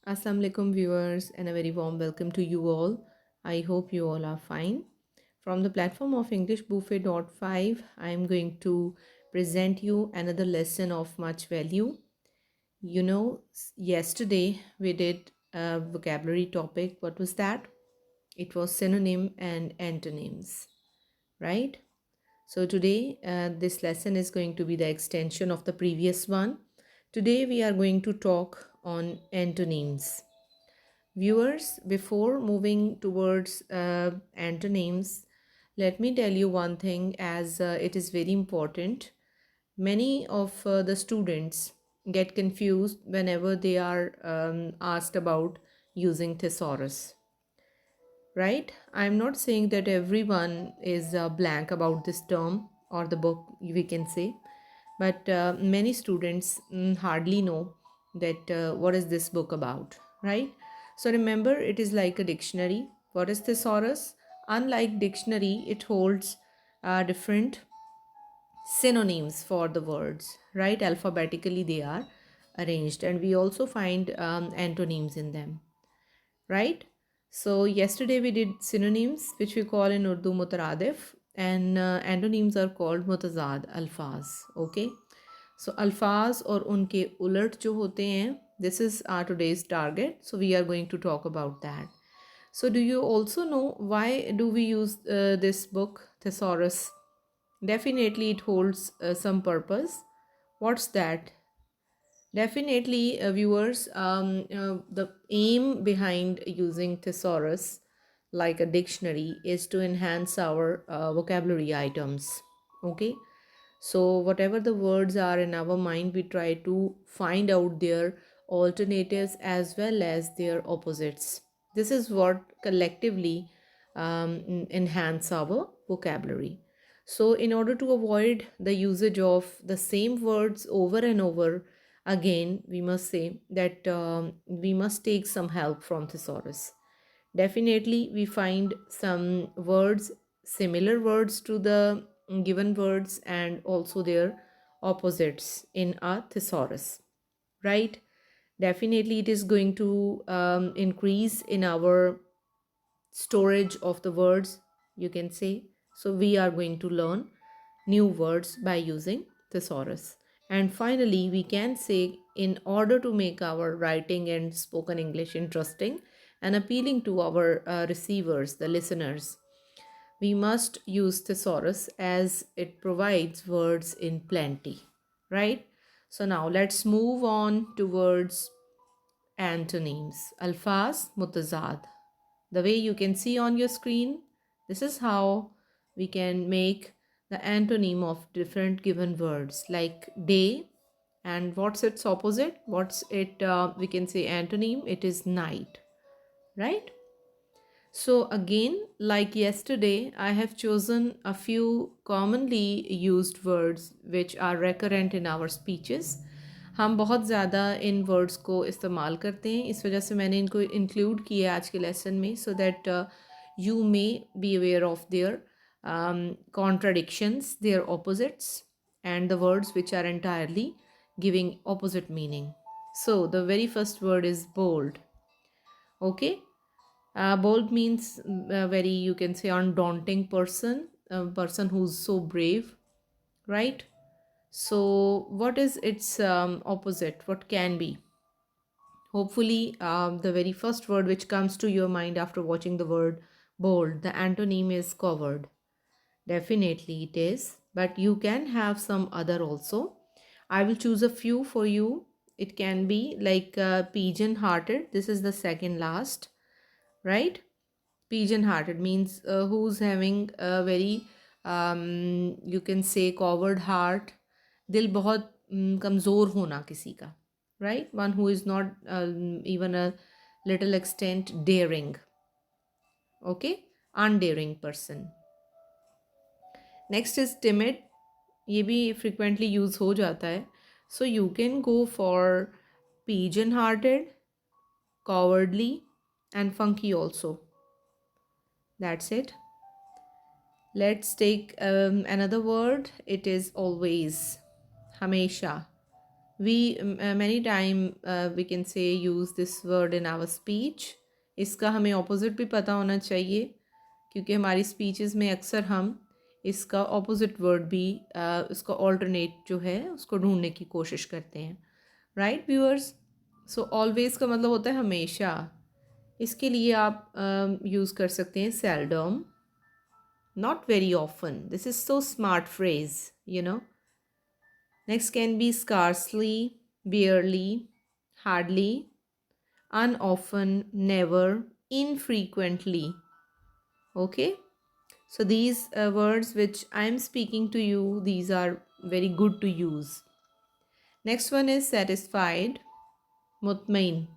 Assalamu alaikum viewers and a very warm welcome to you all. I hope you all are fine. From the platform of English Buffet 5, I am going to present you another lesson of much value. Yesterday we did a vocabulary topic. What was that? It was synonym and antonyms, right? So today this lesson is going to be the extension of the previous one. Today we are going to talk on antonyms. Viewers, before moving towards antonyms, let me tell you one thing as it is very important. Many of the students get confused whenever they are asked about using thesaurus, right? I'm not saying that everyone is blank about this term or the book, we can say, but many students hardly know that what is this book about, right? So remember, it is like a dictionary. What is thesaurus? Unlike dictionary, it holds different synonyms for the words, right? Alphabetically they are arranged, and we also find antonyms in them, right? So yesterday we did synonyms, which we call in Urdu mutaradif, and antonyms are called mutazad alfaz. Okay, so alfaz और उनके उलट जो होते हैं, this is our today's target, so we are going to talk about that. So do you also know why do we use this book thesaurus? Definitely it holds some purpose. What's that? Definitely, viewers, the aim behind using thesaurus like a dictionary is to enhance our vocabulary items. Okay, so whatever the words are in our mind, we try to find out their alternatives as well as their opposites. This is what collectively enhance our vocabulary. So, in order to avoid the usage of the same words over and over again, we must say that we must take some help from thesaurus. Definitely, we find some words, similar words to the given words, and also their opposites in a thesaurus, right? Definitely, it is going to increase in our storage of the words, you can say. So, we are going to learn new words by using thesaurus. And finally, we can say in order to make our writing and spoken English interesting and appealing to our receivers, the listeners, we must use thesaurus as it provides words in plenty, right? So now let's move on towards antonyms. Alfaz mutazad. The way you can see on your screen, this is how we can make the antonym of different given words like day. And what's its opposite? What's it? We can say antonym. It is night, right? So again, like yesterday, I have chosen a few commonly used words which are recurrent in our speeches. हम बहुत ज़्यादा इन words को इस्तेमाल करते हैं, इस वजह से मैंने इनको इंक्लूड किया आज के लेसन में so that you may be aware of their contradictions, their opposites, and the words which are entirely giving opposite meaning. So the very first word is bold. Okay, bold means a very, you can say, undaunting person, a person who's so brave, right? So, what is its opposite? What can be? Hopefully, the very first word which comes to your mind after watching the word bold, the antonym is covered. Definitely it is, but you can have some other also. I will choose a few for you. It can be like pigeon hearted. This is the second last, right? Pigeon hearted means who's having a very you can say covered heart, दिल बहुत कमज़ोर होना किसी का, right? One who is not even a little extent daring. Okay, undaring person. Next is timid. ये भी frequently use हो जाता है. So you can go for pigeon hearted, cowardly, and funky also. That's it. Let's take another word. It is always, hamesha. we many time we can say use this word in our speech. इसका हमें opposite भी पता होना चाहिए, क्योंकि हमारी speeches में अक्सर हम इसका ऑपोजिट वर्ड भी उसका ऑल्टरनेट जो है उसको ढूंढने की कोशिश करते हैं, राइट व्यूअर्स। सो ऑलवेज का मतलब होता है हमेशा। इसके लिए आप यूज़ कर सकते हैं seldom, not very often. This is so smart phrase. Next can be scarcely, barely, hardly, unoften, never, infrequently. Okay? So these words which I am speaking to you, these are very good to use. Next one is satisfied, mutmain.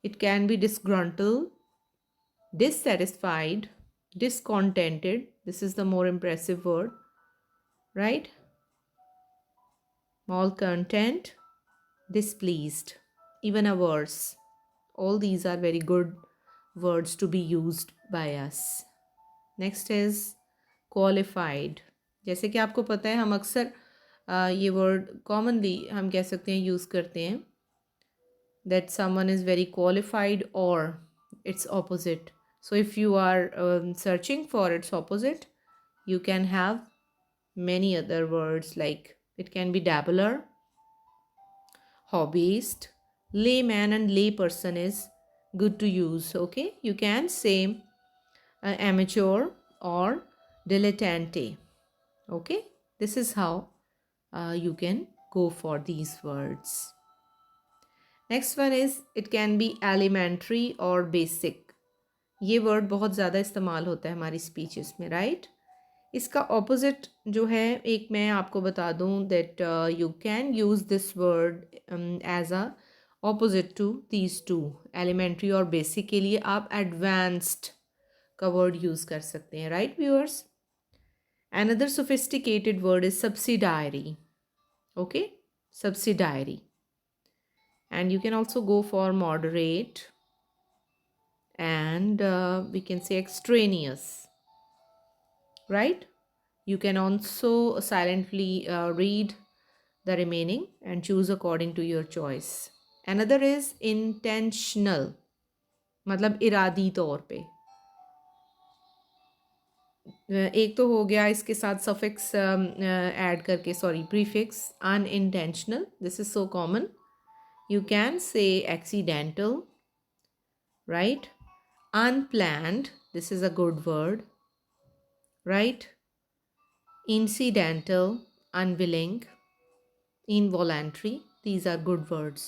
It can be disgruntled, dissatisfied, discontented. This is the more impressive word, right? Malcontent, displeased, even a worse. All these are very good words to be used by us. Next is qualified. जैसे कि आपको पता है हम अक्सर ये word commonly हम कह सकते हैं यूज़ करते हैं that someone is very qualified or its opposite. So if you are searching for its opposite, you can have many other words, like it can be dabbler, hobbyist, layman, and layperson is good to use. Okay, you can say amateur or dilettante. Okay, this is how you can go for these words. Next one is it can be elementary or basic. ये word बहुत ज़्यादा इस्तेमाल होता है हमारी speeches में, right? इसका opposite जो है एक मैं आपको बता दूं that you can use this word as a opposite to these two, elementary और बेसिक के लिए आप एडवांस्ड का वर्ड यूज़ कर सकते हैं, right viewers? Another sophisticated word is subsidiary. Okay, subsidiary. And you can also go for moderate and we can say extraneous, right? You can also silently read the remaining and choose according to your choice. Another is intentional, मतलब इरादी तौर पे. एक तो हो गया इसके साथ suffix add करके, sorry prefix, unintentional. This is so common. You can say accidental, right? Unplanned, this is a good word, right? Incidental, unwilling, involuntary, these are good words.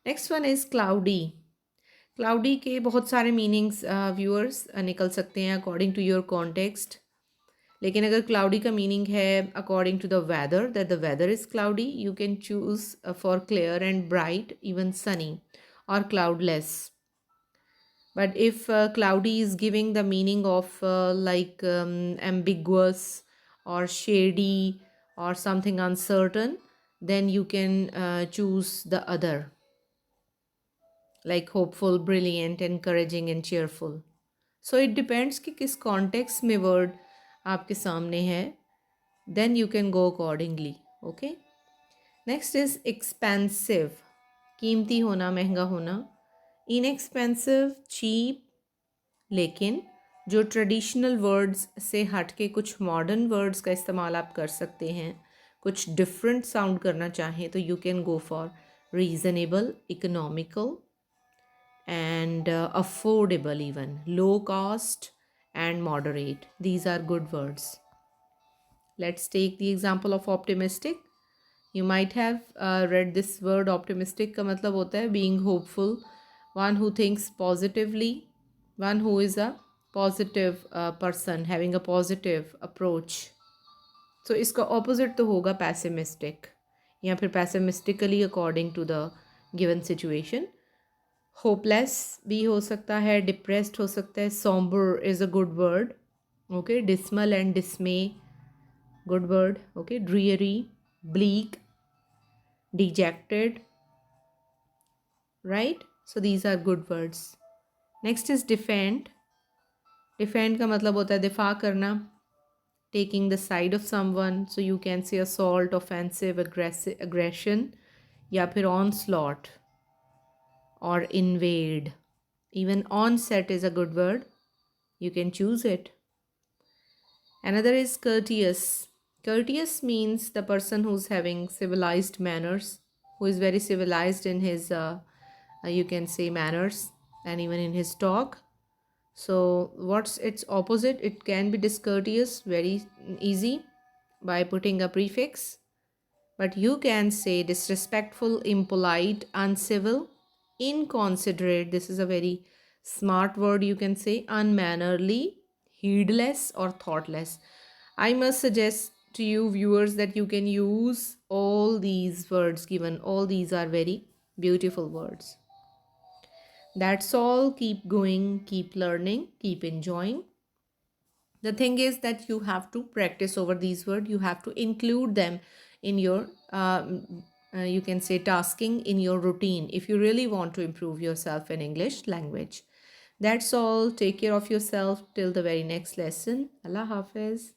Next one is cloudy. Cloudy के बहुत सारे meanings viewers निकल सकते हैं according to your context. लेकिन अगर cloudy का meaning है according to the weather, that the weather is cloudy, you can choose for clear and bright, even sunny, or cloudless. But if cloudy is giving the meaning of like ambiguous or shady or something uncertain, then you can choose the other, like hopeful, brilliant, encouraging, and cheerful. So it depends कि किस context में word आपके सामने है, then you can go accordingly. Okay. Next is expensive, कीमती होना, महंगा होना. Inexpensive, cheap. लेकिन जो ट्रेडिशनल वर्ड्स से हट के कुछ मॉडर्न वर्ड्स का इस्तेमाल आप कर सकते हैं, कुछ डिफरेंट साउंड करना चाहें तो you can go for reasonable, economical and affordable, even low cost and moderate. These are good words. Let's take the example of optimistic. You might have read this word optimistic का मतलब होता है being hopeful, one who thinks positively, one who is a positive person, having a positive approach. So इसका opposite तो होगा pessimistic या फिर pessimistically according to the given situation. Hopeless भी हो सकता है, डिप्रेस्ड हो सकता है, somber is a good word. Okay, dismal and dismay, good word. Okay, dreary, bleak, dejected, right? So these are good words. Next is defend. Defend का मतलब होता है दिफा करना, taking the side of someone. So you can say assault, offensive, aggressive, aggression, या फिर onslaught or invade. Even onset is a good word. You can choose it. Another is courteous. Courteous means the person who's having civilized manners, who is very civilized in his, you can say, manners and even in his talk. So, what's its opposite? It can be discourteous, very easy by putting a prefix, but you can say disrespectful, impolite, uncivil, inconsiderate. This is a very smart word. You can say unmannerly, heedless, or thoughtless. I must suggest to you, viewers, that you can use all these words given. All these are very beautiful words. That's all. Keep going, keep learning, keep enjoying. The thing is that you have to practice over these words. You have to include them in your, you can say, tasking in your routine if you really want to improve yourself in English language. That's all. Take care of yourself till the very next lesson. Allah Hafiz.